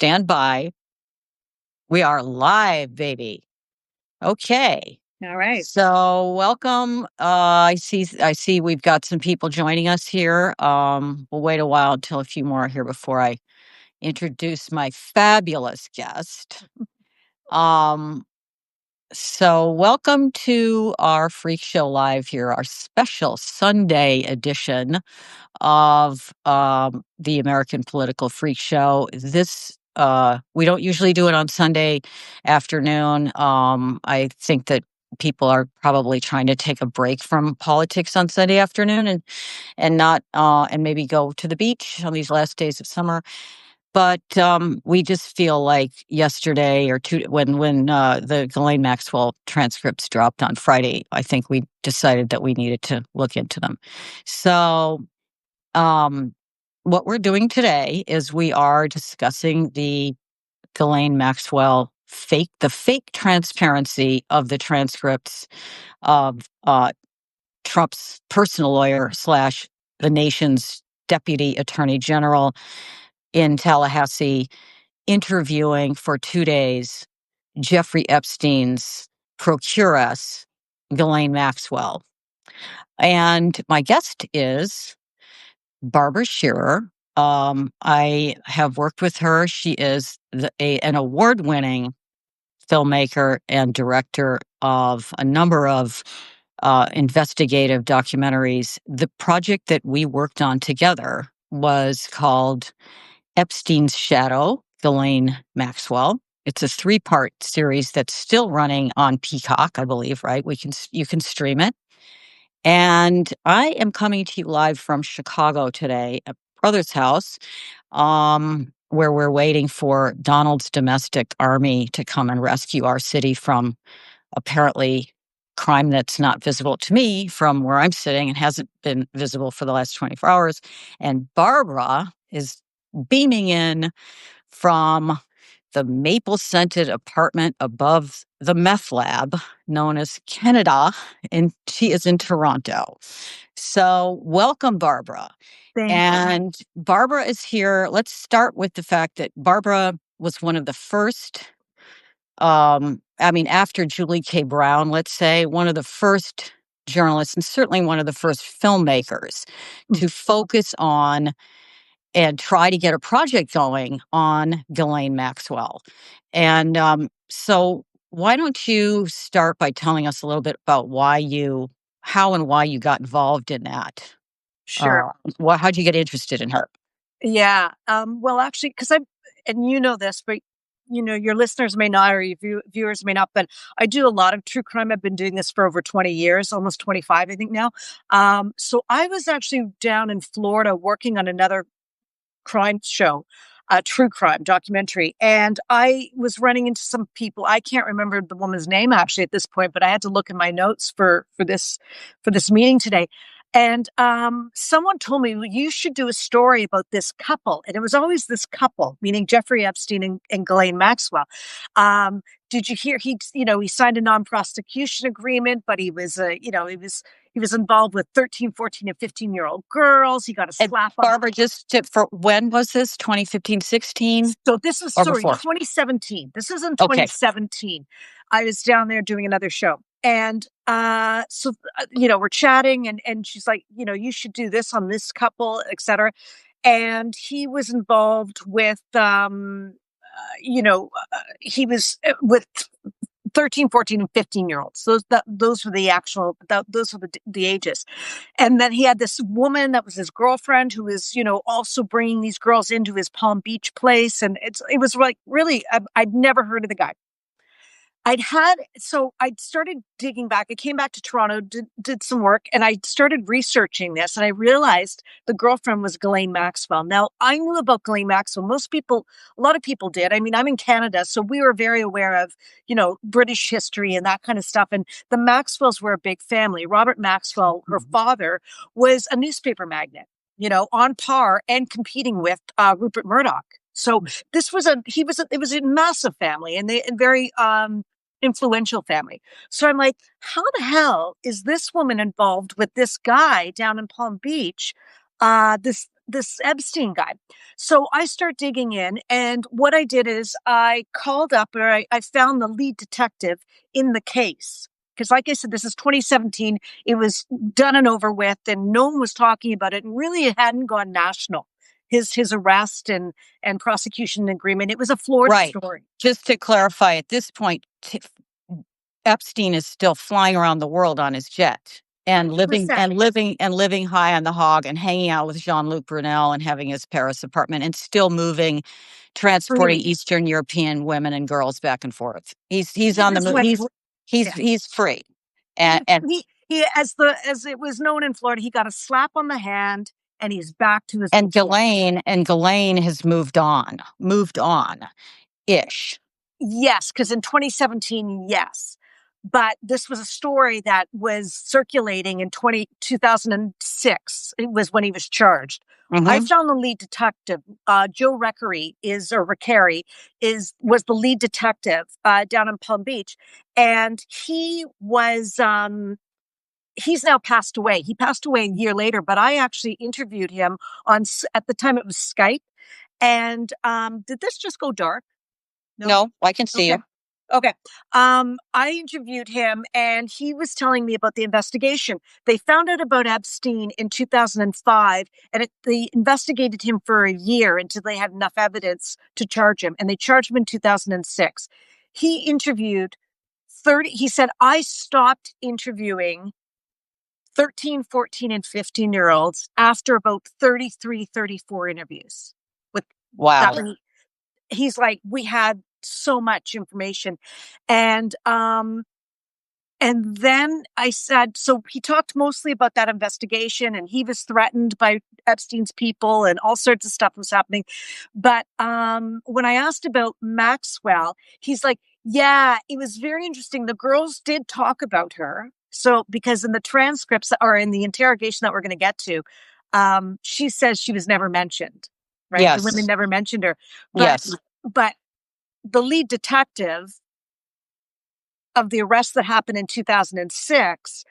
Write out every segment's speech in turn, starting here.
stand by. We are live, baby. Okay. All right. So welcome. I see we've got some people joining us here. We'll wait a while until a few more are here before I introduce my fabulous guest. So welcome to our Freak Show Live here, our special Sunday edition of the American Political Freak Show. This we don't usually do it on Sunday afternoon. I think that people are probably trying to take a break from politics on Sunday afternoon and not and maybe go to the beach on these last days of summer. But we just feel like yesterday or two, when the Ghislaine Maxwell transcripts dropped on Friday, I think we decided that we needed to look into them. So what we're doing today is we are discussing the Ghislaine Maxwell the fake transparency of the transcripts of Trump's personal lawyer / the nation's deputy attorney general in Tallahassee interviewing for 2 days Jeffrey Epstein's procuress, Ghislaine Maxwell. And my guest is Barbara Shearer. I have worked with her. She is an award-winning filmmaker and director of a number of investigative documentaries. The project that we worked on together was called Epstein's Shadow, Ghislaine Maxwell. It's a 3-part series that's still running on Peacock, I believe, right? You can stream it. And I am coming to you live from Chicago today at Brother's house, where we're waiting for Donald's domestic army to come and rescue our city from apparently crime that's not visible to me from where I'm sitting and hasn't been visible for the last 24 hours. And Barbara is beaming in from the maple-scented apartment above the meth lab known as Canada, and she is in Toronto. So welcome, Barbara. Thank you. Barbara is here. Let's start with the fact that Barbara was one of the first, after Julie K. Brown, let's say, one of the first journalists and certainly one of the first filmmakers to focus on and try to get a project going on Ghislaine Maxwell. And so why don't you start by telling us a little bit about how and why you got involved in that? Sure. How'd you get interested in her? Yeah. Well, actually, and you know this, but your listeners may not, or your viewers may not, but I do a lot of true crime. I've been doing this for over 20 years, almost 25, I think now. So I was actually down in Florida working on another crime show, a true crime documentary. And I was running into some people. I can't remember the woman's name actually at this point, but I had to look in my notes for this meeting today. And someone told me, well, you should do a story about this couple. And it was always this couple, meaning Jeffrey Epstein and Ghislaine Maxwell. Did you hear he signed a non-prosecution agreement, but he was involved with 13, 14, and 15-year-old girls. He got a slap on. Barbara, for when was this? 2015, 16? So this was 2017. This is in 2017. Okay. I was down there doing another show. And we're chatting and she's like, you should do this on this couple, et cetera. And he was involved with, he was with 13, 14, and 15-year-olds. Those were those were the ages. And then he had this woman that was his girlfriend who was, also bringing these girls into his Palm Beach place. And it was like, really, I'd never heard of the guy. I started digging back. I came back to Toronto, did some work, and I started researching this, and I realized the girlfriend was Ghislaine Maxwell. Now, I knew about Ghislaine Maxwell. A lot of people did. I mean, I'm in Canada, so we were very aware of, British history and that kind of stuff. And the Maxwells were a big family. Robert Maxwell, her father, was a newspaper magnate, on par and competing with Rupert Murdoch. So it was a massive family and very influential family. So I'm like, how the hell is this woman involved with this guy down in Palm Beach? this Epstein guy. So I start digging in, and what I did is I called up, or I found the lead detective in the case. Because, like I said, this is 2017. It was done and over with, and no one was talking about it. And really, it hadn't gone national. His arrest and prosecution agreement. It was a Florida Right. story. Just to clarify, at this point, Epstein is still flying around the world on his jet and living 100%. and living high on the hog and hanging out with Jean-Luc Brunel and having his Paris apartment and still moving, transporting Freely. Eastern European women and girls back and forth. He's He on the just move. went. Yeah. He's free. And He as it was known in Florida, he got a slap on the hand and he's back to his and before. Ghislaine has moved on ish. Yes, because in 2017, yes. But this was a story that was circulating in 2006. It was when he was charged. I Mm-hmm. found the lead detective, Joe Recary was the lead detective down in Palm Beach. And he was, he's now passed away. He passed away a year later, but I actually interviewed him at the time it was Skype. And did this just go dark? No, I can see Okay. you. Okay. I interviewed him and he was telling me about the investigation. They found out about Epstein in 2005 and they investigated him for a year until they had enough evidence to charge him. And they charged him in 2006. He interviewed 30. He said, I stopped interviewing 13, 14, and 15-year-olds after about 33, 34 interviews. With Wow. that many, he's like, we had so much information. And then I said, so he talked mostly about that investigation and he was threatened by Epstein's people and all sorts of stuff was happening. But when I asked about Maxwell, he's like, yeah, it was very interesting. The girls did talk about her. So because in the transcripts or in the interrogation that we're going to get to, she says she was never mentioned, right? Yes. The women never mentioned her. Yes. But the lead detective of the arrest that happened in 2006,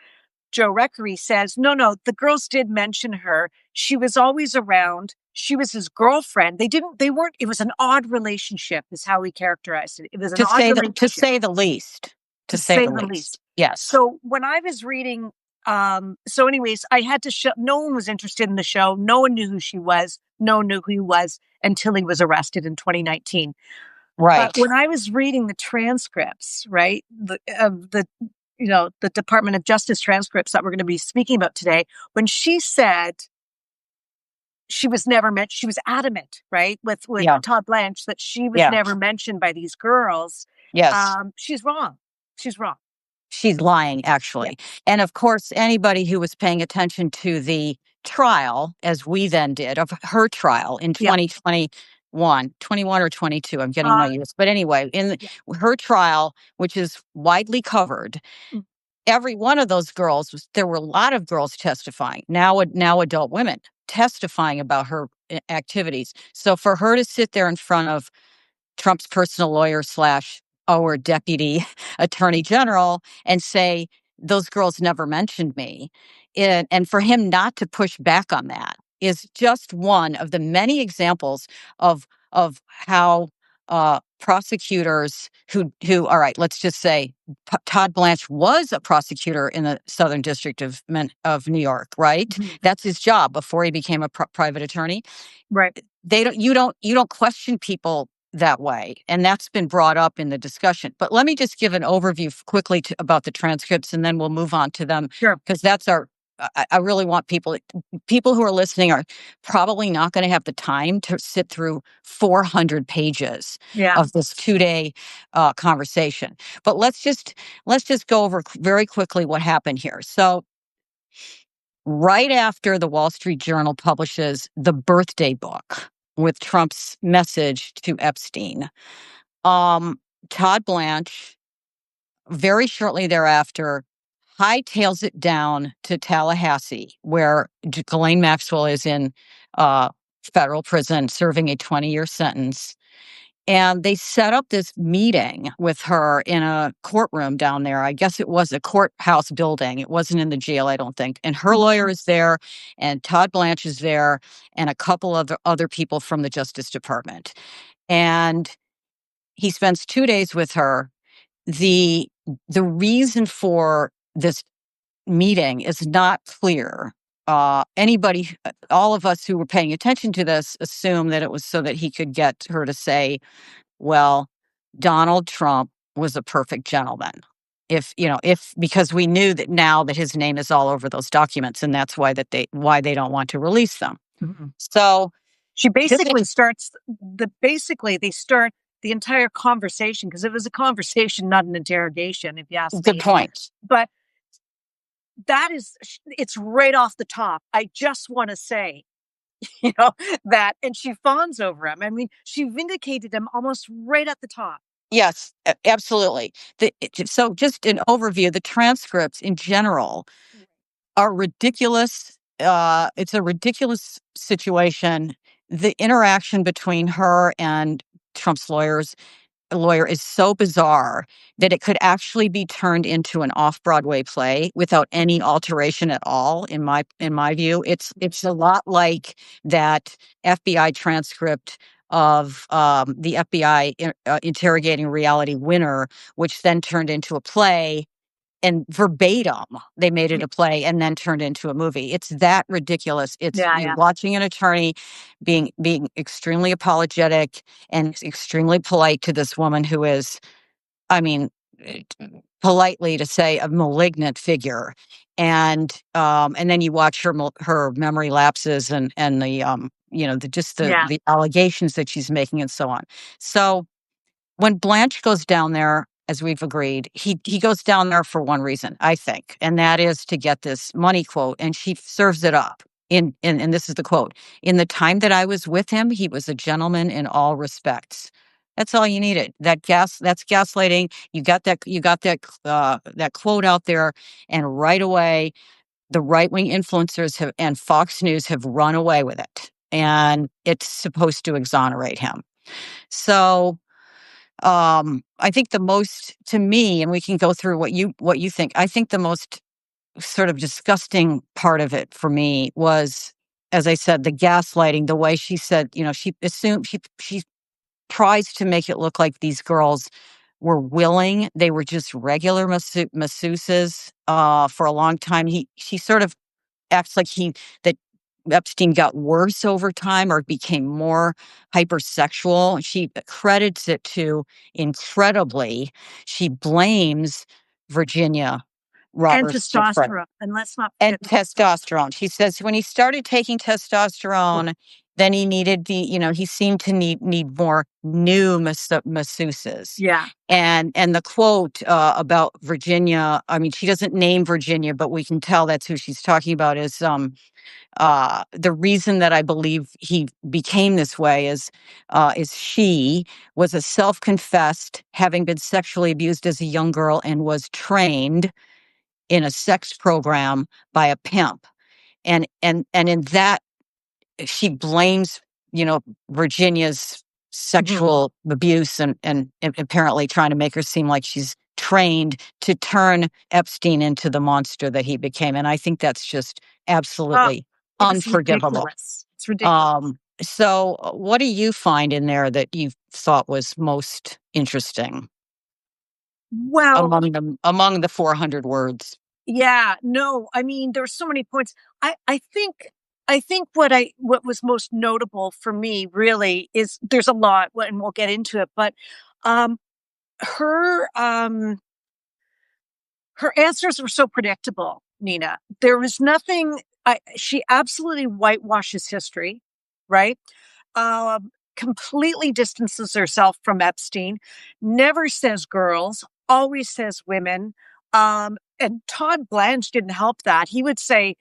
Joe Recary, says, no, the girls did mention her. She was always around. She was his girlfriend. It was an odd relationship is how he characterized it. It was an odd relationship. To say the least. To say the least. Yes. So when I was reading, so anyways, I had to show, no one was interested in the show. No one knew who she was. No one knew who he was until he was arrested in 2019. Right. But when I was reading the transcripts, right, the Department of Justice transcripts that we're going to be speaking about today, when she said she was never mentioned, she was adamant, right, with Todd Blanche that she was never mentioned by these girls. Yes. She's wrong. She's wrong. She's lying, actually. Yeah. And of course, anybody who was paying attention to the trial, as we then did, of her trial in 2021, 21 or 22, I'm getting my years. But anyway, in her trial, which is widely covered, every one of those girls, there were a lot of girls testifying, now adult women testifying about her activities. So for her to sit there in front of Trump's personal lawyer / our deputy attorney general and say, those girls never mentioned me. And for him not to push back on that is just one of the many examples of how prosecutors who, all right, let's just say Todd Blanche was a prosecutor in the Southern District of New York, right? Mm-hmm. That's his job before he became a private attorney. Right. You don't question people that way. And that's been brought up in the discussion. But let me just give an overview quickly about the transcripts, and then we'll move on to them. Sure. Because that's I really want people who are listening are probably not going to have the time to sit through 400 pages of this 2-day conversation. But let's just go over very quickly what happened here. So right after the Wall Street Journal publishes the birthday book with Trump's message to Epstein, Todd Blanche, very shortly thereafter, hightails it down to Tallahassee, where Ghislaine Maxwell is in federal prison serving a 20-year sentence. And they set up this meeting with her in a courtroom down there. I guess it was a courthouse building. It wasn't in the jail, I don't think. And her lawyer is there, and Todd Blanche is there, and a couple of other people from the Justice Department. And he spends 2 days with her. The reason for this meeting is not clear. Anybody, all of us who were paying attention to this, assume that it was so that he could get her to say, well, Donald Trump was a perfect gentleman. If because we knew that now that his name is all over those documents, and that's why they don't want to release them. Mm-hmm. So she basically they start the entire conversation, because it was a conversation, not an interrogation, if you ask good me. point. But it's right off the top. I just want to say, that, and she fawns over him. I mean, she vindicated him almost right at the top. Yes, absolutely. So just an overview, the transcripts in general are ridiculous. It's a ridiculous situation. The interaction between her and Trump's lawyer is so bizarre that it could actually be turned into an off-Broadway play without any alteration at all. In my view, it's a lot like that FBI transcript of the FBI interrogating Reality Winner, which then turned into a play. And verbatim, they made it a play and then turned into a movie. It's that ridiculous. You're watching an attorney being extremely apologetic and extremely polite to this woman who is, I mean, politely to say, a malignant figure. And then you watch her memory lapses and the the allegations that she's making and so on. So when Blanche goes down there, as we've agreed, he goes down there for one reason, I think, and that is to get this money quote, and she serves it up. And this is the quote: "In the time that I was with him, he was a gentleman in all respects." That's all you needed. That's gaslighting. You got that quote out there, and right away, the right wing influencers and Fox News have run away with it, and it's supposed to exonerate him. So I think the most, to me, and we can go through what you think. I think the most sort of disgusting part of it for me was, as I said, the gaslighting. The way she said, she assumed she tries to make it look like these girls were willing. They were just regular masseuses for a long time. She sort of acts like that Epstein got worse over time or became more hypersexual. She credits it to, incredibly, she blames Virginia And Roberts Gifford. testosterone. And let's not And forget testosterone. She says when he started taking testosterone, then he needed he seemed to need more new masseuses. Yeah. And the quote about Virginia, I mean, she doesn't name Virginia, but we can tell that's who she's talking about, is the reason that I believe he became this way is she was a self-confessed, having been sexually abused as a young girl, and was trained in a sex program by a pimp. And in that, she blames, Virginia's sexual abuse and apparently trying to make her seem like she's trained to turn Epstein into the monster that he became. And I think that's just absolutely unforgivable. It's ridiculous. So what do you find in there that you thought was most interesting? Well, among the 400 words? Yeah, no, I mean, there's so many points. I think what was most notable for me really is, there's a lot, and we'll get into it, but um her her answers were so predictable, Nina. There was nothing. She absolutely whitewashes history, right? Completely distances herself from Epstein, never says girls, always says women. And Todd Blanche didn't help that. He would say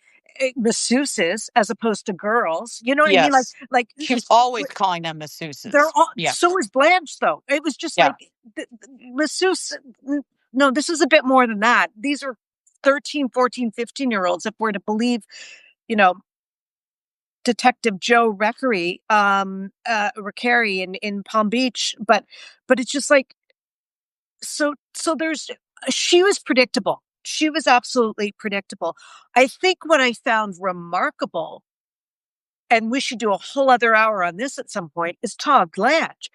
masseuses as opposed to girls. You know what I mean? Like she was always calling them masseuses. They're all, so is Blanche, though. It was just like masseuse. No, this is a bit more than that. These are 13, 14, 15-year-olds, if we're to believe, Detective Joe Recarey in Palm Beach, but it's just like, so there's she was predictable. She was absolutely predictable. I think what I found remarkable, and we should do a whole other hour on this at some point, is Todd Blanche.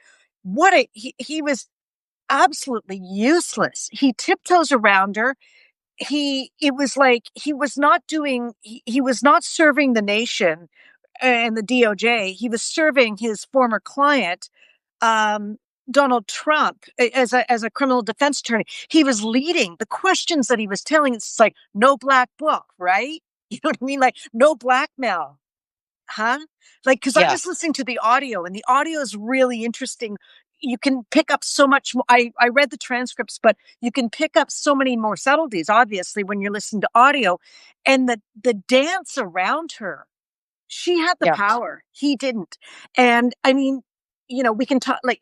He was absolutely useless. He tiptoes around her. It was like he was not serving the nation and the DOJ. He was serving his former client, um, Donald Trump, as a criminal defense attorney. He was leading the questions that he was telling. It's like, no black book, right? You know what I mean? Like, no blackmail, huh? Like, because I was Yes. listening to the audio, and the audio is really interesting. You can pick up so much more. I read the transcripts, but you can pick up so many more subtleties, obviously, when you're listening to audio. And the dance around her, she had the Yeah. power. He didn't. And I mean, we can talk like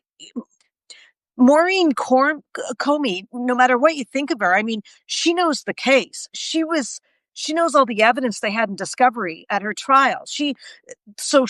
Comey, no matter what you think of her, I mean, she knows the case. She knows all the evidence they had in discovery at her trial. So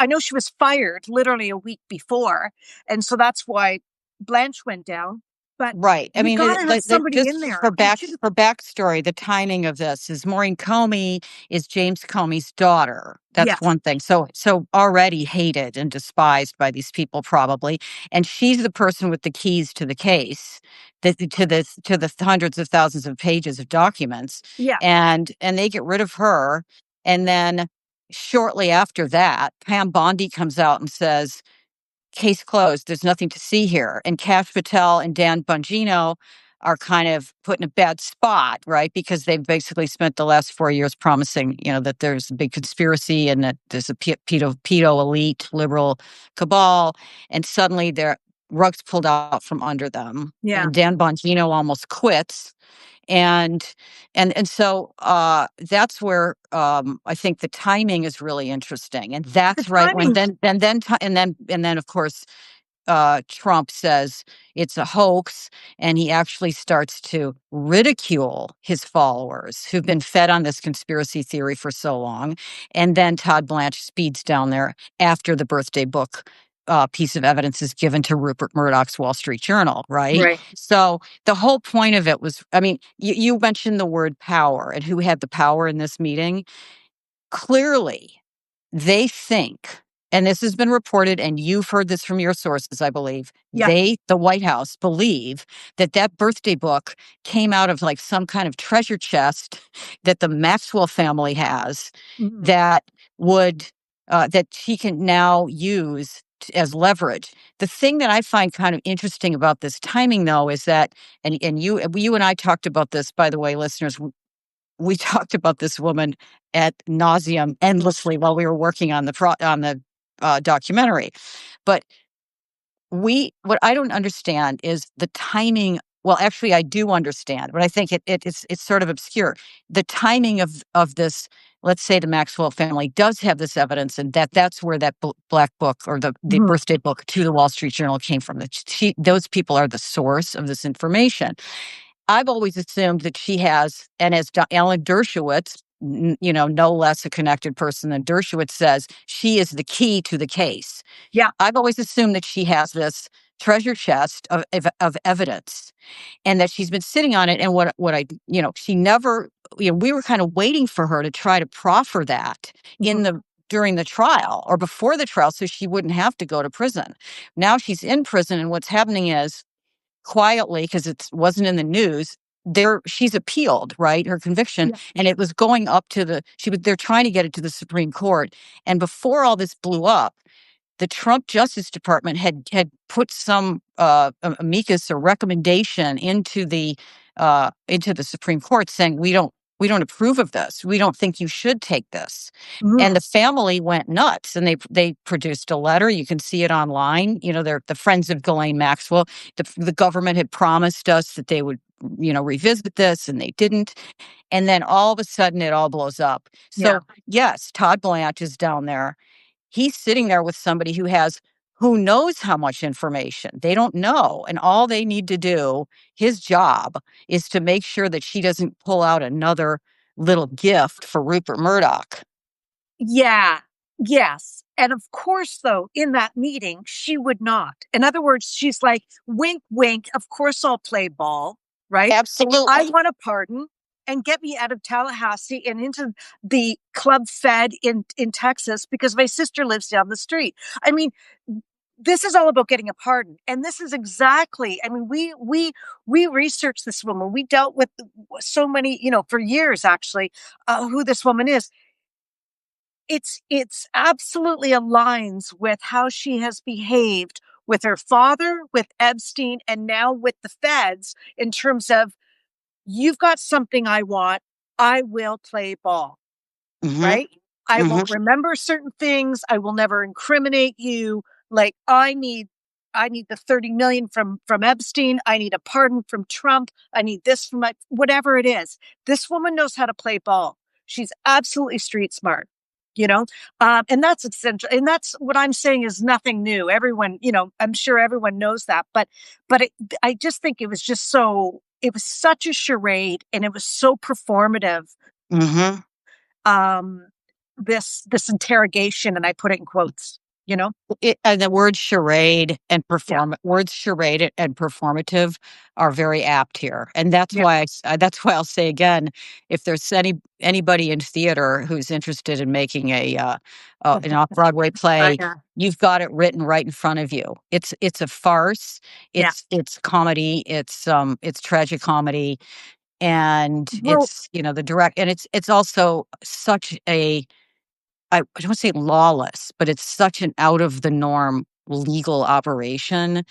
I know she was fired literally a week before. And so that's why Blanche went down. But Right. I you mean, got to have somebody in just there. You should have, for backstory, the timing of this is Maureen Comey is James Comey's daughter. That's yes. one thing. So already hated and despised by these people, probably, and she's the person with the keys to the case, to the hundreds of thousands of pages of documents, Yeah. and they get rid of her, and then shortly after that, Pam Bondi comes out and says, case closed. There's nothing to see here. And Kash Patel and Dan Bongino are kind of put in a bad spot, right? Because they've basically spent the last 4 years promising, that there's a big conspiracy and that there's a pedo elite liberal cabal. And suddenly their rugs pulled out from under them. Yeah. And Dan Bongino almost quits, and so that's where I think the timing is really interesting, and The that's right when timing. then of course Trump says it's a hoax, and he actually starts to ridicule his followers who've been fed on this conspiracy theory for so long. And then Todd Blanche speeds down there after the birthday book piece of evidence is given to Rupert Murdoch's Wall Street Journal, right? Right. So the whole point of it was, I mean, you mentioned the word power and who had the power in this meeting. Clearly, they think, and this has been reported, and you've heard this from your sources, I believe, Yeah. the White House, believe that that birthday book came out of like some kind of treasure chest that the Maxwell family has Mhm. that that she can now use as leverage. The thing that I find kind of interesting about this timing, though, is that, and you and I talked about this, by the way, listeners, we talked about this woman at nauseum endlessly while we were working on the documentary. But what I don't understand is the timing. Well, actually, I do understand, but I think it's sort of obscure. The timing of this. Let's say the Maxwell family does have this evidence, and that's where that black book or the Mhm. birthday book to the Wall Street Journal came from. Those people are the source of this information. I've always assumed that she has, and as Alan Dershowitz, no less a connected person than Dershowitz says, she is the key to the case. Yeah. I've always assumed that she has this treasure chest of evidence, and that she's been sitting on it. And she never, we were kind of waiting for her to try to proffer that Mhm. during the trial or before the trial, so she wouldn't have to go to prison. Now she's in prison, and what's happening is, quietly, because it wasn't in the news, she's appealed, right, her conviction, Yeah. and it was going up to they're trying to get it to the Supreme Court. And before all this blew up, the Trump Justice Department had put some amicus or recommendation into the Supreme Court, saying we don't approve of this. We don't think you should take this. Mhm. And the family went nuts, and they produced a letter. You can see it online. They're the friends of Ghislaine Maxwell. The government had promised us that they would revisit this, and they didn't. And then all of a sudden, it all blows up. Yeah. So yes, Todd Blanche is down there. He's sitting there with somebody who knows how much information. They don't know. And all they need to do, his job, is to make sure that she doesn't pull out another little gift for Rupert Murdoch. Yeah. Yes. And of course, though, in that meeting, she would not. In other words, she's like, wink, wink. Of course, I'll play ball. Right. I Absolutely. want a pardon and get me out of Tallahassee and into the Club Fed in Texas because my sister lives down the street. I mean, this is all about getting a pardon. And this is exactly, I mean, we researched this woman. We dealt with so many, for years, actually, who this woman is. It's absolutely aligns with how she has behaved with her father, with Epstein, and now with the feds in terms of, you've got something I want, I will play ball, Hmm. right? I Hmm. won't remember certain things. I will never incriminate you. Like, I need the 30 million from Epstein. I need a pardon from Trump. I need this from whatever it is. This woman knows how to play ball. She's absolutely street smart, you know? And that's essential. And that's what I'm saying is nothing new. Everyone, I'm sure everyone knows that, but I just think it was such a charade and it was so performative. Hmm. Um, this interrogation, and I put it in quotes, you know? And the words charade and Yeah. words charade and performative are very apt here, and Yeah. that's why I'll say again, if there's anybody in theater who's interested in making an off Broadway I play, you've got it written right in front of you. It's a farce. Yeah. It's comedy. It's tragic comedy, and Well, it's the direct, and it's also such a I don't say lawless, but it's such an out of the norm legal operation.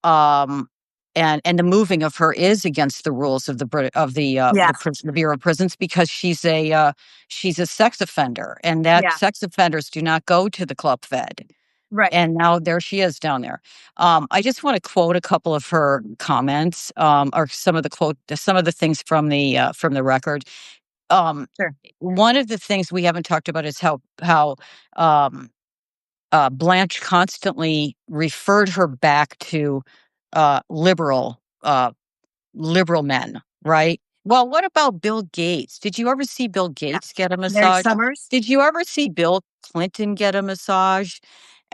Um, and the moving of her is against the rules of yeah. the Bureau of Prisons because she's a sex offender, and that Yeah. sex offenders do not go to the Club Fed. Right. And now there she is down there. I just want to quote a couple of her comments, or some of the things from the record. Um, Sure. One of the things we haven't talked about is how um, Blanche constantly referred her back to uh, liberal uh, liberal men, right? Well, what about Bill Gates? Did you ever see Bill Yeah. Gates get a Larry massage? Summers. Did you ever see Bill Clinton get a massage?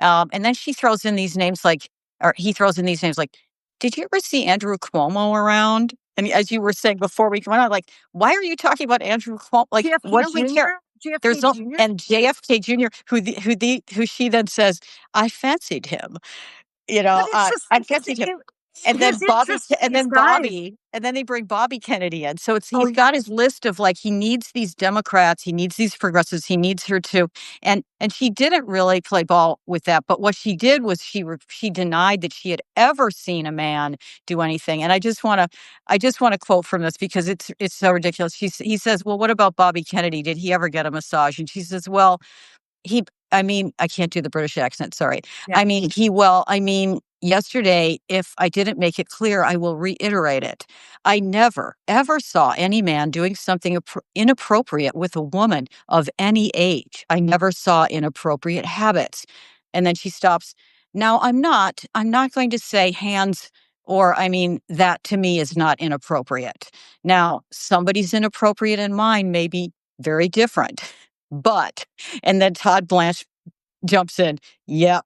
And then she throws in these names like, or he throws in these names like, did you ever see Andrew Cuomo around? And as you were saying before we went on, like, why are you talking about Andrew Cuomo? Like, JFK what do we care? Jr. JFK There's no, Jr. and JFK Jr., who she then says, I fancied him. But it's just I fancied him. his interest in these guys. And then they bring Bobby Kennedy in. So Oh he's yeah. got his list of like he needs these Democrats, he needs these progressives, he needs her to, and she didn't really play ball with that. But what she did was she denied that she had ever seen a man do anything. And I just want to quote from this because it's so ridiculous. He says, well, what about Bobby Kennedy? Did he ever get a massage? And she says, well, he I mean, I can't do the British accent, sorry. Yeah. I mean, yesterday, if I didn't make it clear, I will reiterate it. I never, ever saw any man doing something inappropriate with a woman of any age. I never saw inappropriate habits. And then she stops. Now, I'm not going to say hands that to me is not inappropriate. Now, somebody's inappropriate in mine may be very different, but and then Todd Blanche jumps in. Yep.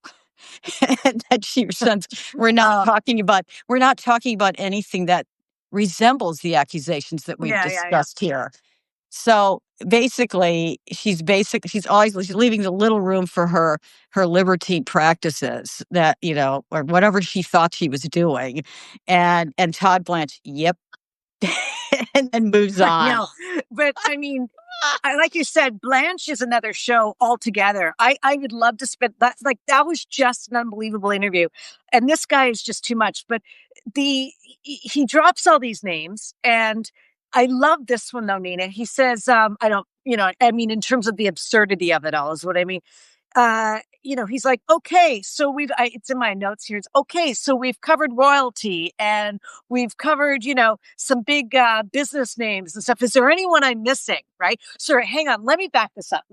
And then she says, we're not talking about anything that resembles the accusations that we've Yeah. Yeah. Yeah. discussed here. So basically, she's leaving the little room for her libertine practices that, or whatever she thought she was doing. And Todd Blanche, yep. And then moves I on. know, but I mean, like you said, Blanche is another show altogether. I would love to spend that. Like that was just an unbelievable interview, and this guy is just too much. But he drops all these names, and I love this one though, Nina. He says, I don't, I mean, in terms of the absurdity of it all, is what I mean. He's like, okay, so it's in my notes here. It's okay. So we've covered royalty and we've covered, some big business names and stuff. Is there anyone I'm missing? Right. Sorry, hang on. Let me back this up.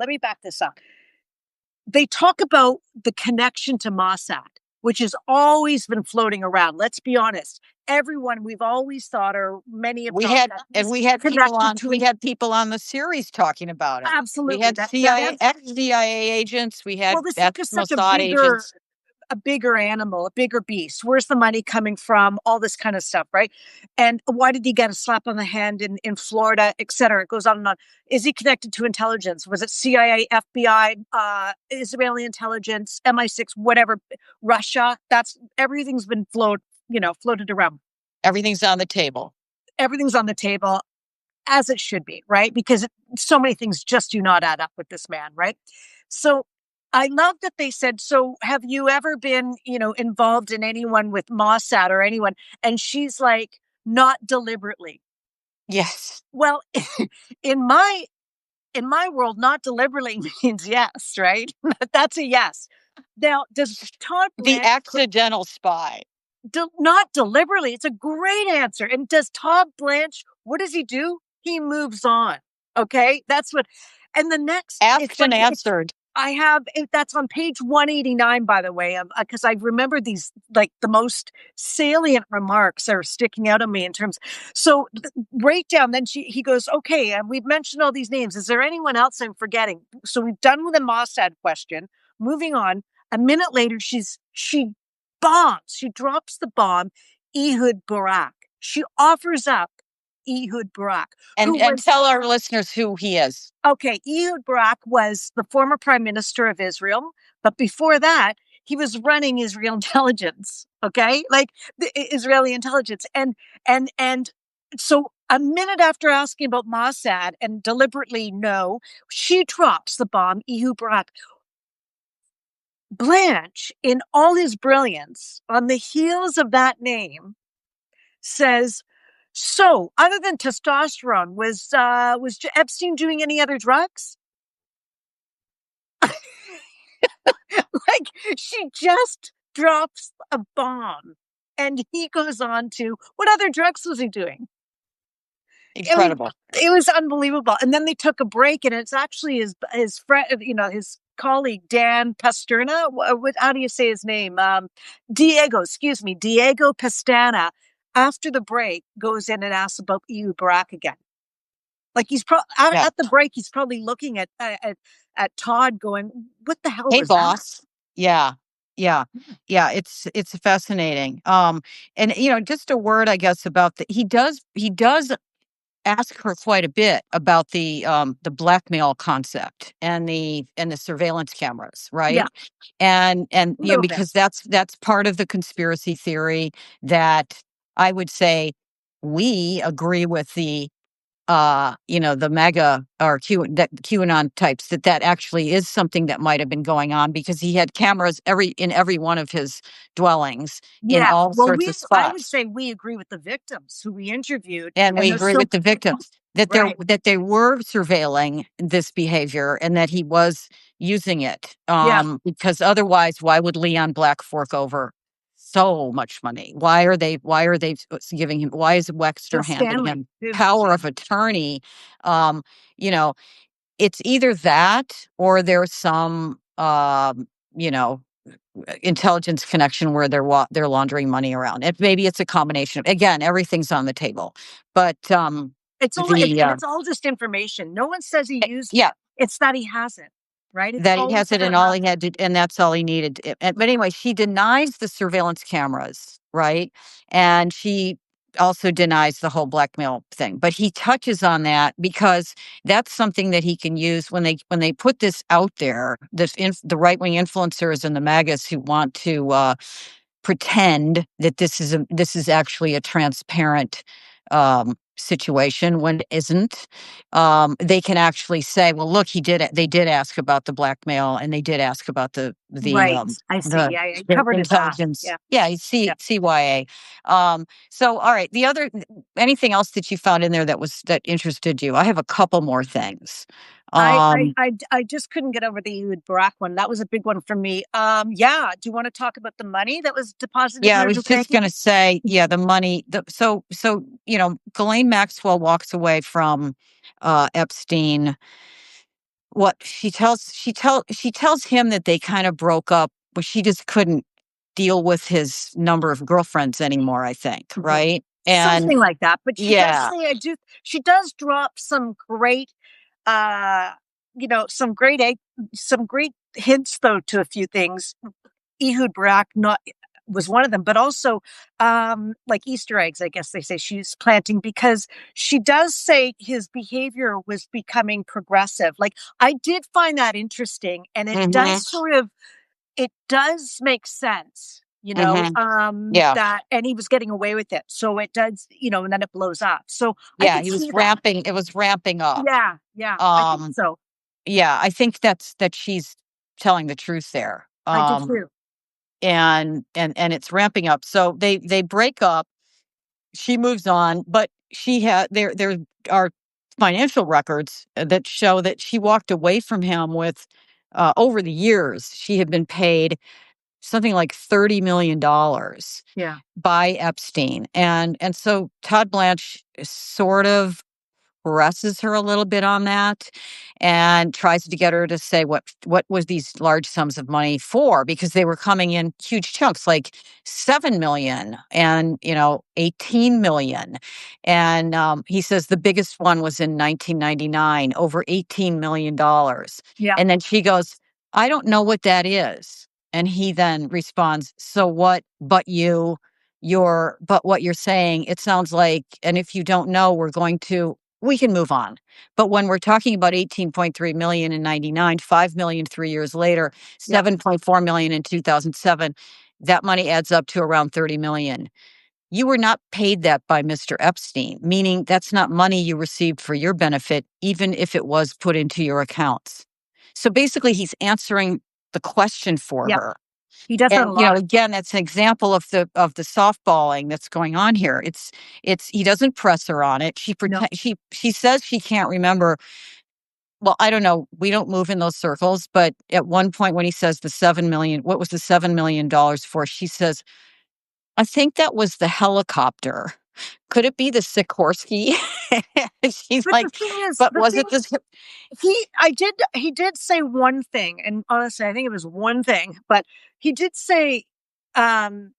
They talk about the connection to Mossad, which has always been floating around. Let's be honest. everyone we've always thought, or many have We thought, had that and is we had people connected on to we had people on the series talking about it. We absolutely had that CIA, ex-CIA agents, we well, had this is just such ex-Mossad agents. a bigger animal, a bigger beast. Where's the money coming from? All this kind of stuff, right? And why did he get a slap on the hand in Florida, et cetera? It goes on and on. Is he connected to intelligence? Was it CIA, FBI, Israeli intelligence, MI6, whatever, Russia? That's everything's been floated around. Everything's on the table. Everything's on the table, as it should be, right? Because so many things just do not add up with this man, right? So I love that they said, so have you ever been, involved in anyone with Mossad or anyone? And she's like, not deliberately. Yes. Well, in my world, not deliberately means yes, right? That's a yes. Now, does Todd The Blanche accidental spy. not deliberately? It's a great answer. And does Todd Blanche, what does he do? He moves on. Okay. That's what, and the next, it's Asked and funny, answered. I have, that's on page 189, by the way, because I remember these, like the most salient remarks are sticking out of me in terms. So right down, then he goes, okay, and we've mentioned all these names. Is there anyone else I'm forgetting? So we've done with the Mossad question. Moving on. A minute later, she bombs. She drops the bomb. Ehud Barak. She offers up Ehud Barak, And who was tell our listeners who he is. okay. Ehud Barak was the former prime minister of Israel, but before that, he was running Israel intelligence. Okay, like the Israeli intelligence, and so a minute after asking about Mossad and deliberately no, she drops the bomb. Ehud Barak. Blanche, in all his brilliance, on the heels of that name, says, "So, other than testosterone, was Epstein doing any other drugs?" Like, she just drops a bomb, and he goes on to, what other drugs was he doing? I mean, Incredible. it was unbelievable. And then they took a break, and it's actually his friend, his colleague Dan Pasterna. How do you say his name? Diego, excuse me, Diego Pastana. After the break, goes in and asks about Ehud Barak again. Like he's Yeah. at the break, he's probably looking at Todd, going, "What the hell Hey, was that?" boss. Yeah. Yeah. Yeah. It's fascinating. And just a word, I guess, about he does ask her quite a bit about the blackmail concept and the surveillance cameras, Yeah, right? And a little bit. because that's part of the conspiracy theory that I would say we agree with the mega or QAnon types that actually is something that might have been going on because he had cameras in every one of his dwellings in Yeah. all Well, sorts of I would spots. say we agree with the victims who we interviewed, And and we there's agree so with the victims right. that they were surveilling this behavior and that he was using it. Yeah, Because otherwise, why would Leon Black fork over so much money? Why are they giving him, why is Wexter Bill handing Stanley him too. power of attorney? Um, you know, it's either that or there's some you know intelligence connection where they're laundering money around. Maybe it's a combination of, again, everything's on the table. But And the it's all just information. No one says he used yeah, it. It's that he has it, right? It's that he always has it, and about all he had to, and that's all he needed. But anyway, she denies the surveillance cameras, right? And she also denies the whole blackmail thing. But he touches on that because that's something that he can use when they put this out there. The right wing influencers and the magas who want to pretend that this is actually a transparent situation when it isn't. They can actually say, "Well, look, he did it. They did ask about the blackmail, and they did ask about right. I see. the Yeah, yeah. the Covered his ass. intelligence." Yeah, Yeah, yeah. CYA. So, all right. Anything else that you found in there that interested you? I have a couple more things. Um, I just couldn't get over the Ehud Barak one. That was a big one for me. Yeah. Do you want to talk about the money that was deposited Yeah, in I her was bank just account? gonna say, yeah, the money. Ghislaine Maxwell walks away from Epstein. What she tells him that they kind of broke up, but she just couldn't. deal with his number of girlfriends anymore, I think, right? And something like that. But she does yeah. say, she does drop some great, uh, some great hints, though, to a few things. Ehud Barak was one of them, but also like Easter eggs, I guess they say she's planting, because she does say his behavior was becoming progressive. Like, I did find that interesting, and it does it does make sense, Yeah. that, and he was getting away with it. So it does, and then it blows up. So I Yeah. could see that. It was ramping up. Yeah. Yeah. I think Um, so. yeah, I think that she's telling the truth there. I do too. And it's ramping up. So they break up. She moves on, but there are financial records that show that she walked away from him with over the years she had been paid something like $30 million Yeah. by Epstein. And so Todd Blanche sort of presses her a little bit on that and tries to get her to say what was these large sums of money for, because they were coming in huge chunks, like 7 million and 18 million. And he says the biggest one was in 1999, over $18 million. Yeah. And then she goes, I don't know what that is. And he then responds, so what, but what you're saying, it sounds like, and if you don't know, we can move on. But when we're talking about 18.3 million in 99, 5 million 3 years later, Yeah. 7.4 million in 2007, that money adds up to around 30 million. You were not paid that by Mr. Epstein, meaning that's not money you received for your benefit, even if it was put into your accounts. So basically, he's answering the question for Yeah. her. He does that a And lot. again, that's an example of the softballing that's going on here. It's he doesn't press her on it. No. She says she can't remember. Well, I don't know. We don't move in those circles. But at one point, when he says the 7 million, what was the $7 million for? She says, I think that was the helicopter. Could it be the Sikorsky? She's But like, the thing is, but was it this? he did say one thing, and honestly, I think it was one thing, but he did say, um,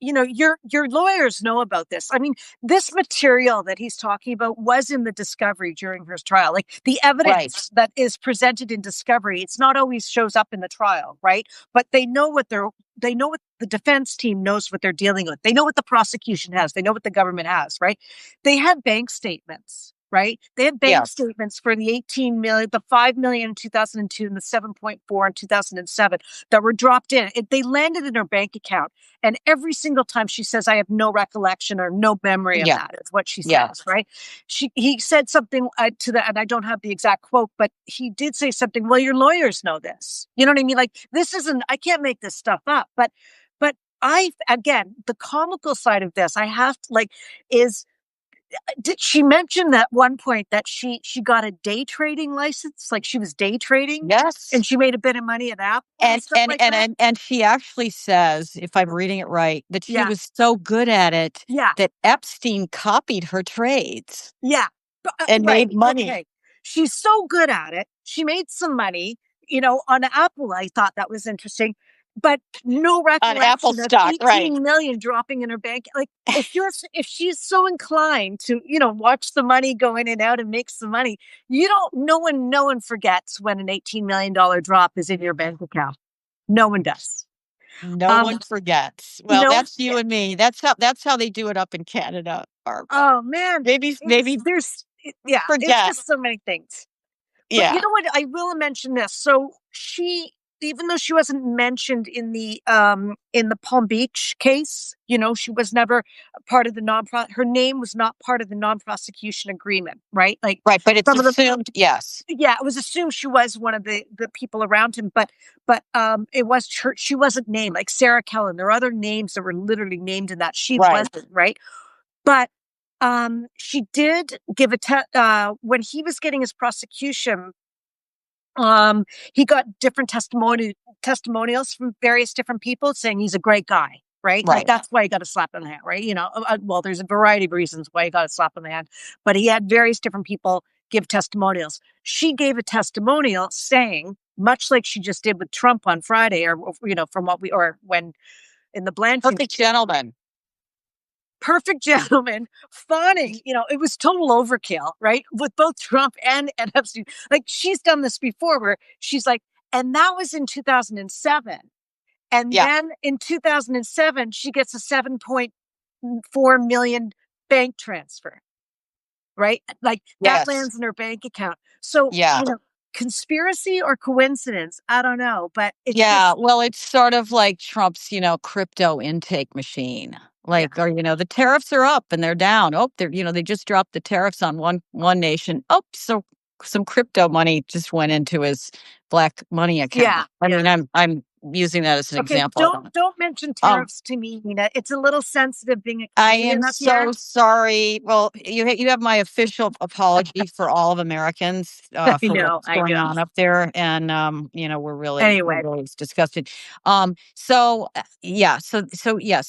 your lawyers know about this. I mean, this material that he's talking about was in the discovery during his trial. Like, the Right. evidence that is presented in discovery, it's not always shows up in the trial, right? But they know what the defense team knows what they're dealing with. They know what the prosecution has. They know what the government has, right? They had bank statements. Right? They had bank Yes. statements for the 18 million, the 5 million in 2002, and the 7.4 in 2007 that were dropped in. They landed in her bank account. And every single time she says, I have no recollection or no memory of Yeah. that, is what she Yeah. says, right? He said something to that, and I don't have the exact quote, but he did say something, well, your lawyers know this. You know what I mean? Like, I can't make this stuff up. But again, the comical side of this, I have to, like, is, did she mention that one point that she got a day trading license? Like, she was day trading Yes. and she made a bit of money at Apple and stuff like that. And she actually says, if I'm reading it right, that she Yeah. was so good at it Yeah. that Epstein copied her trades Yeah. and Right. made money Okay. She's so good at it. She made some money, on Apple. I thought that was interesting, but no on Apple recollection of stock. Right. 18 million dropping in her bank. Like, if she's so inclined to, watch the money go in and out and make some money, no one forgets when an $18 million drop is in your bank account. No one does. No one forgets. Well, No. that's you and me. That's how they do it up in Canada, Barbara. Oh man. Maybe It's forget. just so many things. But Yeah. you know what? I will mention this. So even though she wasn't mentioned in the Palm Beach case, she was never a part of her name was not part of the non-prosecution agreement, right? Like, Right. But it's some of the, assumed. Yes. yeah, it was assumed she was one of the people around him, but it was she wasn't named, like Sarah Kellen. There are other names that were literally named in that. She Right. wasn't, right? But she did give when he was getting his prosecution. He got different testimonials from various different people saying he's a great guy, right? Like, Right. that's why he got a slap on the hand, right? Well, there's a variety of reasons why he got a slap on the hand, but he had various different people give testimonials. She gave a testimonial saying, much like she just did with Trump on Friday, or, from what when in the Blanching. Perfect gentleman. Perfect gentleman, fawning. It was total overkill, right? With both Trump and Epstein. Like, she's done this before where she's like, and that was in 2007. And then in 2007, she gets a 7.4 million bank transfer, right? Like, that lands in her bank account. So, conspiracy or coincidence? I don't know, but well, it's sort of like Trump's, crypto intake machine. Like, or, the tariffs are up and they're down. Oh, they just dropped the tariffs on one nation. Oh, so some crypto money just went into his black money account. I mean, I'm using that as an example. Don't mention tariffs to me, Nina. It's a little sensitive being a I Canadian. am so sorry. Well, you have my official apology for all of Americans for what's going on up there, and we're really disgusted. So yes,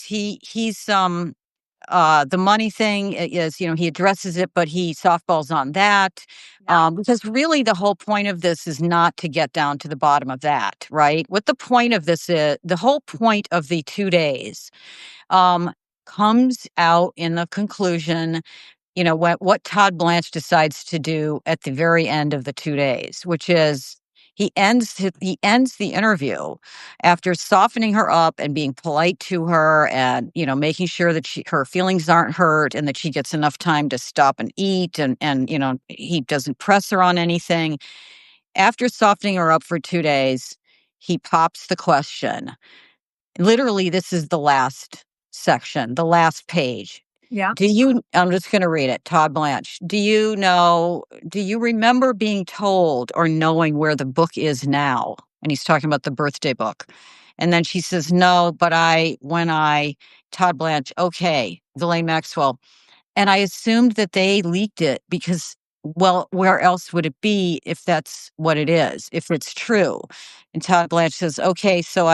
he's the money thing is, he addresses it, but he softballs on that. Because really the whole point of this is not to get down to the bottom of that, right? What the point of this is, the whole point of the 2 days comes out in the conclusion, what Todd Blanche decides to do at the very end of the 2 days, which is he ends the interview after softening her up and being polite to her and, making sure that her feelings aren't hurt and that she gets enough time to stop and eat and he doesn't press her on anything. After softening her up for 2 days, he pops the question. Literally, this is the last section, the last page. I'm just going to read it. Todd Blanche, do you remember being told or knowing where the book is now? And he's talking about the birthday book. And then she says, no, but Todd Blanche, okay, Ghislaine Maxwell. And I assumed that they leaked it because, well, where else would it be if that's what it is, if it's true? And Todd Blanche says, okay, so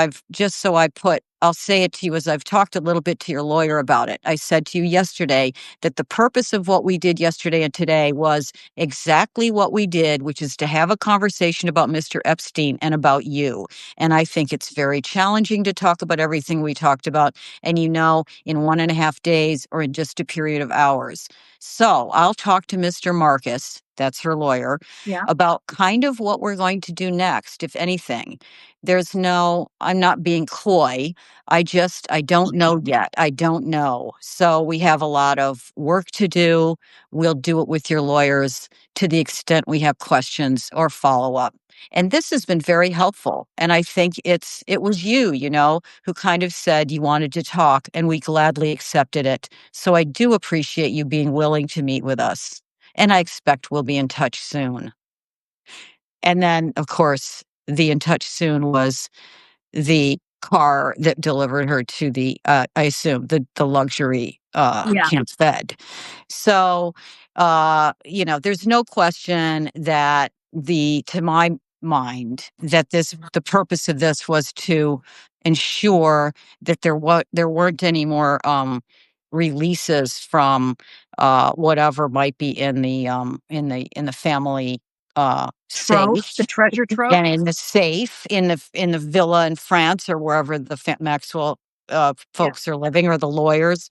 I'll say it to you as I've talked a little bit to your lawyer about it. I said to you yesterday that the purpose of what we did yesterday and today was exactly what we did, which is to have a conversation about Mr. Epstein and about you. And I think it's very challenging to talk about everything we talked about. And in 1.5 days or in just a period of hours. So I'll talk to Mr. Marcus, that's her lawyer, about kind of what we're going to do next, if anything. I'm not being coy. I don't know yet. I don't know. So we have a lot of work to do. We'll do it with your lawyers to the extent we have questions or follow up. And this has been very helpful. And I think it was you, who kind of said you wanted to talk, and we gladly accepted it. So I do appreciate you being willing to meet with us. And I expect we'll be in touch soon. And then, of course, the in touch soon was the car that delivered her to the, I assume, the luxury Camp Fed. So, there's no question that to my mind, that the purpose of this was to ensure that there weren't any more releases from whatever might be in the family safe, the treasure trove, and in the safe in the villa in France or wherever the Maxwell folks are living, or the lawyers,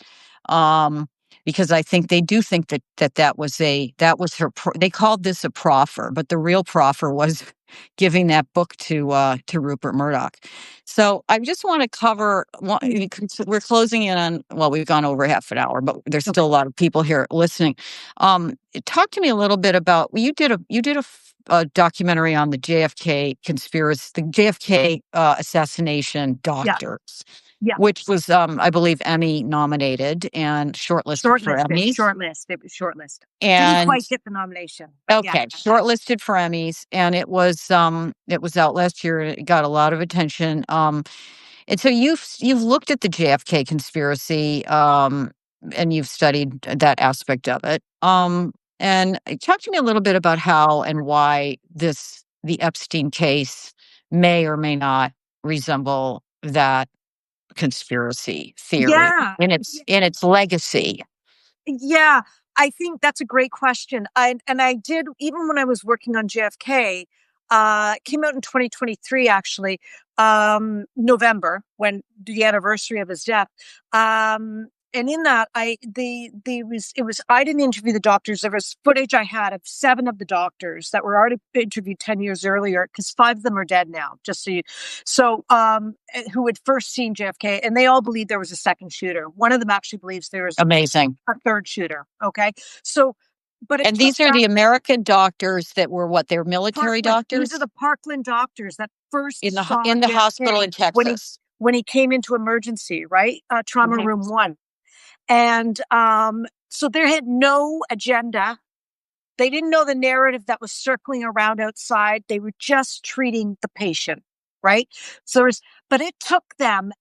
because I think they do think that was her. They called this a proffer, but the real proffer was giving that book to Rupert Murdoch. So I just want to cover. We're closing in on. Well, we've gone over half an hour, but there's still a lot of people here listening. Talk to me a little bit about. You did a documentary on the JFK conspiracy, the JFK assassination doctors. Which was, I believe, Emmy nominated and shortlisted for Emmys. It was shortlisted. And didn't quite get the nomination. Okay, shortlisted for Emmys, and it was out last year. It got a lot of attention. And so you've looked at the JFK conspiracy, and you've studied that aspect of it. And talk to me a little bit about how and why the Epstein case may or may not resemble that conspiracy theory in its legacy. Yeah, I think that's a great question. I did, even when I was working on JFK, Came out in 2023, actually, November, when the anniversary of his death. And in that, I didn't interview the doctors. There was footage I had of 7 of the doctors that were already interviewed 10 years earlier, because 5 of them are dead now, just so you, who had first seen JFK, and they all believe there was a second shooter. One of them actually believes there was Amazing. a third shooter. Okay. So, but And these are the American doctors that were what? They're military doctors? These are the Parkland doctors that first saw in the JFK hospital in Texas. when he came into emergency, right? Trauma room 1. And so they had no agenda. They didn't know the narrative that was circling around outside. They were just treating the patient, right? But it took them.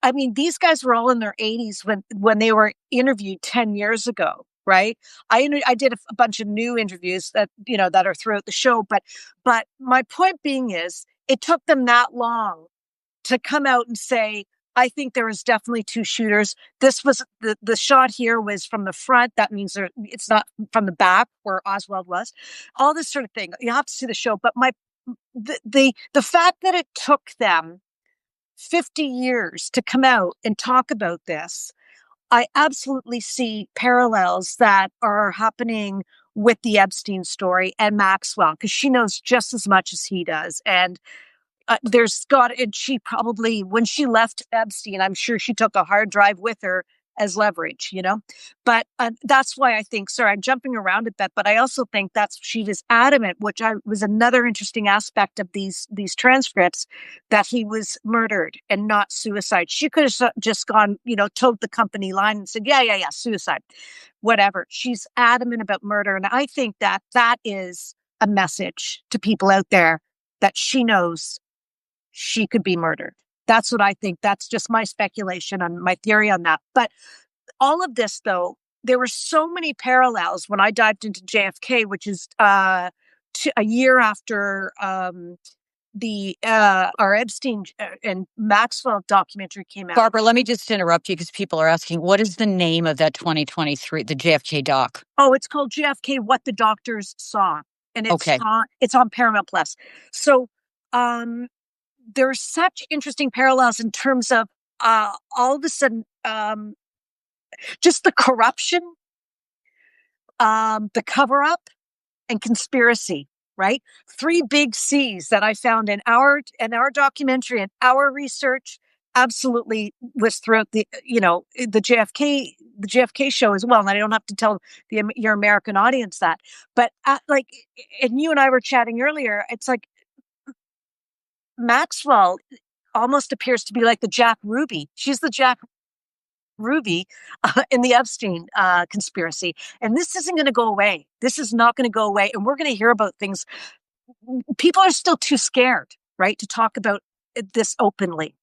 I mean, these guys were all in their 80s when they were interviewed 10 years ago, right? I did a bunch of new interviews that are throughout the show, but my point being is, it took them that long to come out and say, I think there was definitely 2 shooters. This was the shot here was from the front. That means it's not from the back where Oswald was. All this sort of thing. You have to see the show. But the fact that it took them 50 years to come out and talk about this, I absolutely see parallels that are happening with the Epstein story and Maxwell, because she knows just as much as he does. And and she probably, when she left Epstein, I'm sure she took a hard drive with her as leverage, but that's why I think, sorry, I'm jumping around a bit, but I also think she was adamant, which was another interesting aspect of these transcripts, that he was murdered and not suicide. She could have just gone, told the company line and said, yeah, suicide, whatever. She's adamant about murder. And I think that is a message to people out there that she knows she could be murdered. That's what I think. That's just my speculation on my theory on that. But all of this, though, there were so many parallels when I dived into JFK, which is a year after our Epstein and Maxwell documentary came out. Barbara, let me just interrupt you, because people are asking, what is the name of that 2023, the JFK doc? Oh, it's called JFK: What the Doctors Saw, and it's on Paramount Plus. So, there's such interesting parallels in terms of all of a sudden, just the corruption, the cover-up, and conspiracy, right? 3 big C's that I found in our documentary and our research. Absolutely was throughout the JFK show as well. And I don't have to tell your American audience that, but and you and I were chatting earlier, it's like Maxwell almost appears to be like the Jack Ruby. She's the Jack Ruby in the Epstein conspiracy. And this isn't going to go away. This is not going to go away. And we're going to hear about things. People are still too scared, right, to talk about this openly.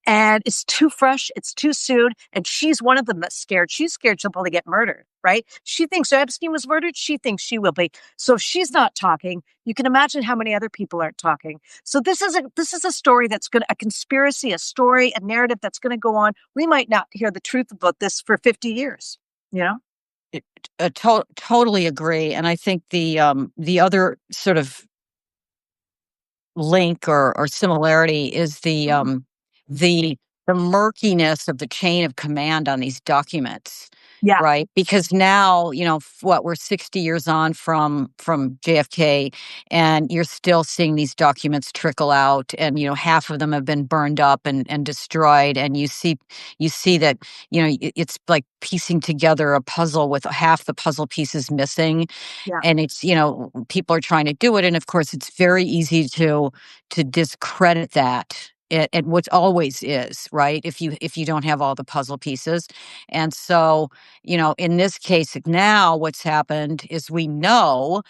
And it's too fresh. It's too soon. And she's one of them that's scared. She's scared she'll probably get murdered, right? She thinks Epstein was murdered. She thinks she will be. So if she's not talking, you can imagine how many other people aren't talking. So this is a story that's a conspiracy, a story, a narrative that's going to go on. We might not hear the truth about this for 50 years, Totally agree. And I think the other sort of link or similarity is the murkiness of the chain of command on these documents. Yeah. Right. Because now, we're 60 years on from JFK, and you're still seeing these documents trickle out, and, half of them have been burned up and destroyed. And you see that, it's like piecing together a puzzle with half the puzzle pieces missing. Yeah. And it's, people are trying to do it. And of course, it's very easy to discredit that. It what always is, right? If you don't have all the puzzle pieces. And so, in this case now, what's happened is, we know,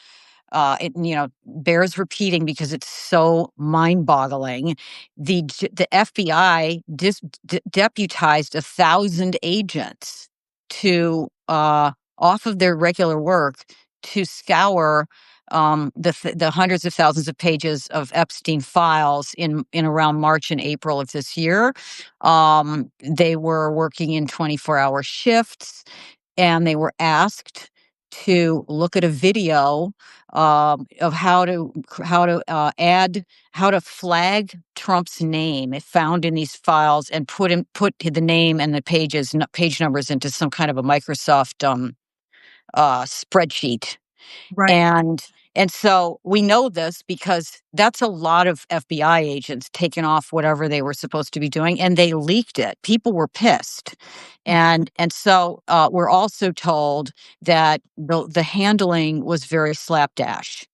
it bears repeating because it's so mind-boggling. The FBI deputized 1,000 agents to off of their regular work to scour the hundreds of thousands of pages of Epstein files in around March and April of this year. They were working in 24-hour shifts, and they were asked to look at a video of how to flag Trump's name if found in these files and put the name and the page numbers into some kind of a Microsoft spreadsheet. Right. And so we know this because that's a lot of FBI agents taking off whatever they were supposed to be doing, and they leaked it. People were pissed. And so we're also told that the handling was very slapdash.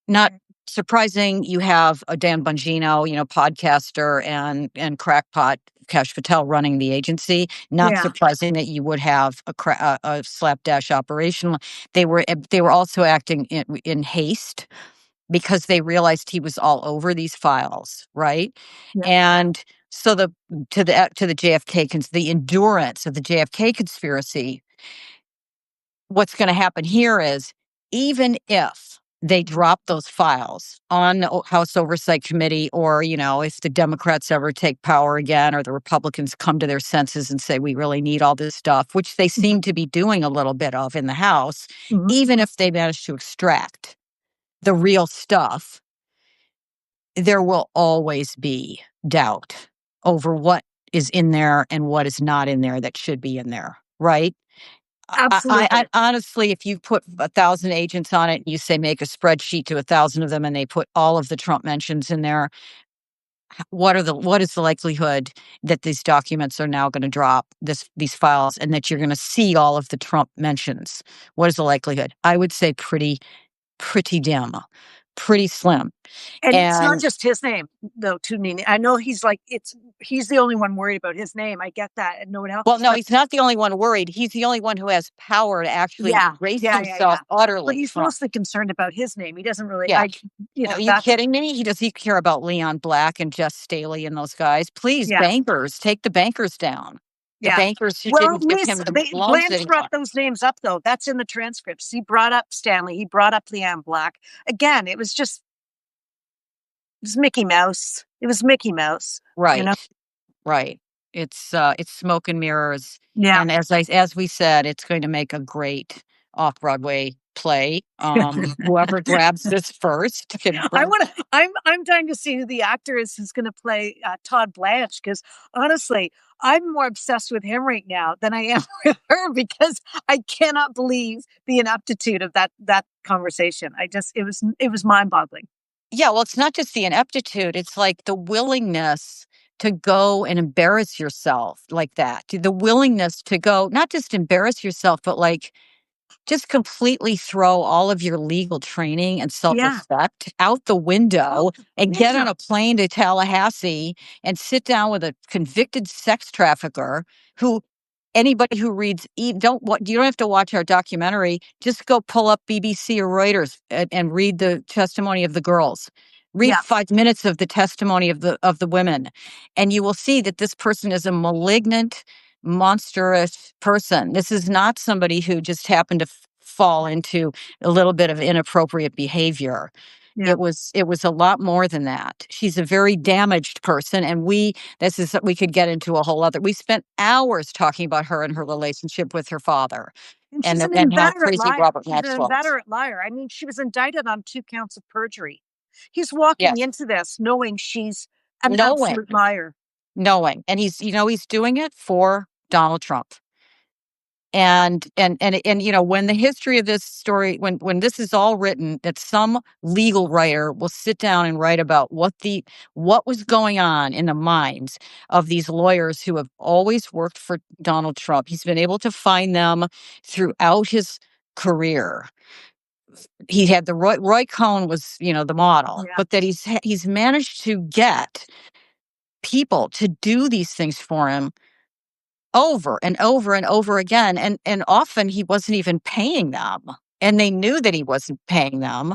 Not surprising. You have a Dan Bongino, podcaster and crackpot Kash Patel running the agency. Not Yeah. surprising that you would have a slapdash operation. They were also acting in haste because they realized he was all over these files, right? Yeah. And so to the JFK the endurance of the JFK conspiracy. What's going to happen here is, even if they drop those files on the House Oversight Committee, or, if the Democrats ever take power again, or the Republicans come to their senses and say, we really need all this stuff, which they seem to be doing a little bit of in the House, even if they manage to extract the real stuff, there will always be doubt over what is in there and what is not in there that should be in there, right? Absolutely. I honestly, if you put 1,000 agents on it, and you say make a spreadsheet to 1,000 of them, and they put all of the Trump mentions in there, what is the likelihood that these documents are now going to drop these files, and that you're going to see all of the Trump mentions? What is the likelihood? I would say pretty dim, pretty slim. And it's not And just his name, though, too, Nina. I know he's the only one worried about his name. I get that. And no one else. well, no, he's not the only one worried. He's the only one who has power to actually erase himself utterly. But he's mostly concerned about his name. He doesn't really. Yeah. Are you kidding me? Does he care about Leon Black and Jess Staley and those guys? Please, bankers, take the bankers down. The bankers who didn't give him the loans Blanche brought those names up, though. That's in the transcripts. He brought up Stanley. He brought up Leon Black. Again, it was Mickey Mouse. It was Mickey Mouse. Right. Right. It's smoke and mirrors. Yeah. And as we said, it's going to make a great off-Broadway play. Whoever grabs this first can I'm dying to see who the actor is who's going to play Todd Blanche, because honestly, I'm more obsessed with him right now than I am with her, because I cannot believe the ineptitude of that conversation. It was mind-boggling. Yeah, well, it's not just the ineptitude. It's like the willingness to go and embarrass yourself like that. The willingness to go, not just embarrass yourself, but just completely throw all of your legal training and self-respect out the window and get on a plane to Tallahassee and sit down with a convicted sex trafficker who anybody who reads, you don't have to watch our documentary. Just go pull up BBC or Reuters and read the testimony of the girls. Read 5 minutes of the testimony of the women, and you will see that this person is a malignant, monstrous person. This is not somebody who just happened to fall into a little bit of inappropriate behavior. Yeah. It was a lot more than that. She's a very damaged person, and we could get into a whole other. We spent hours talking about her and her relationship with her father, and how crazy Robert Maxwell. She's an inveterate liar. I mean, she was indicted on 2 counts of perjury. He's walking into this knowing she's an absolute liar. And he's doing it for Donald Trump. And when the history of this story, when this is all written, that some legal writer will sit down and write about what was going on in the minds of these lawyers who have always worked for Donald Trump. He's been able to find them throughout his career. He had Roy Cohn was, the model, but that he's managed to get people to do these things for him over and over and over again. And often he wasn't even paying them, and they knew that he wasn't paying them,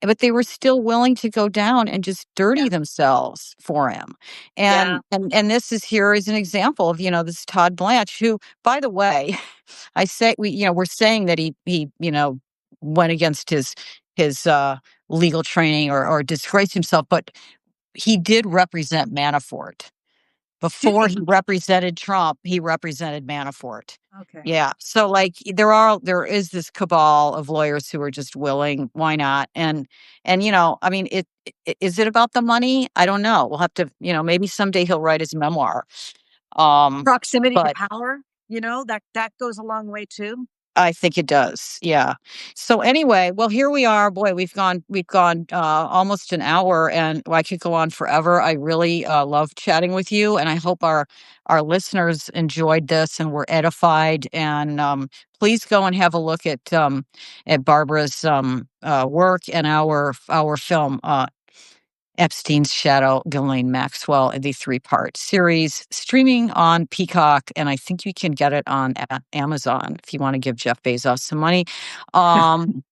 but they were still willing to go down and just dirty themselves for him. And this is here as an example of, this Todd Blanche, who, by the way, we're saying that he went against his legal training or disgraced himself, but he did represent Manafort. Before he represented Trump, he represented Manafort. Okay. Yeah. So like there is this cabal of lawyers who are just willing, why not? And I mean, is it about the money? I don't know. We'll have to, maybe someday he'll write his memoir. Proximity to But power, that goes a long way too. I think it does. Yeah. So anyway, well, here we are. Boy, we've gone almost an hour, and I could go on forever. I really love chatting with you, and I hope our listeners enjoyed this and were edified. And please go and have a look at Barbara's work and our film. Epstein's Shadow, Ghislaine Maxwell, in the 3-part series, streaming on Peacock, and I think you can get it on Amazon if you want to give Jeff Bezos some money. And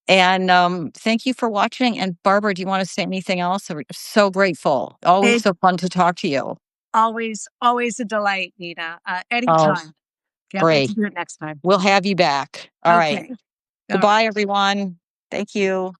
thank you for watching. And Barbara, do you want to say anything else? I'm so grateful. Always so fun to talk to you. Always a delight, Nina. Oh, Anytime. Can't wait great. to do it next time. We'll have you back. All right. Okay. Goodbye, everyone. Thank you.